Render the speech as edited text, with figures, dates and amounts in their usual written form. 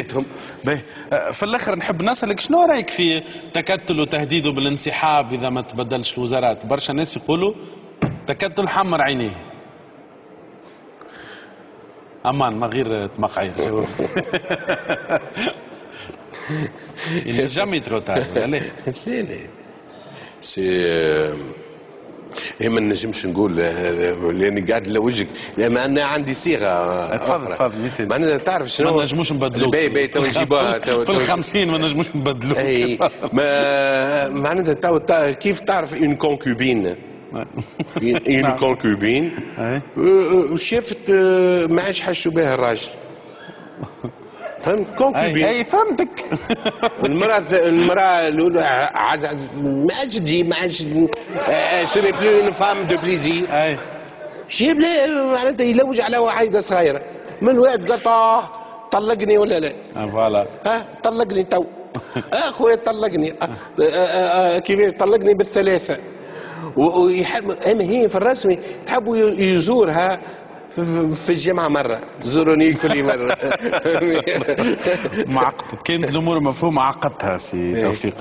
جتهم. باهي في الاخر نحب نسالك شنو رايك في تكتل وتهديده بالانسحاب اذا ما تبدلش الوزارات؟ برشا ناس يقولوا تكتل حمر عينيه. امان ما غير تمقعير جاوب. Il n'est jamais trop tard. Allez. لا لا سي ما نجمش نقول لاني قاعد لوجهك لان انا عندي صيغه تفضل تفضل معناتها تعرف شنو ما نجموش نبدلوك باهي تو نجيبوها في الخمسين ما نجموش نبدلوك. اي ما معناتها تو كيف تعرف اون كونكوبين اون كونكوبين شافت ما عادش حشوا بها الراجل فهمت كونكوبين اي فهمتك. المراه الاولى ما عادش تجي ما عادش سوري بلو اون فام دو بليزير اي شيب لا معناتها يلوج على واحده صغيره من واحد قال طلقني ولا لا؟ فوالا طلقني تو اخويا طلقني كيفاش طلقني بالثلاثه ويحب اما هي في الرسمي تحبوا يزورها في الجامعة مرة زوروني كل مرة. معقد كانت الأمور مفهومة عقدتها سي توفيق.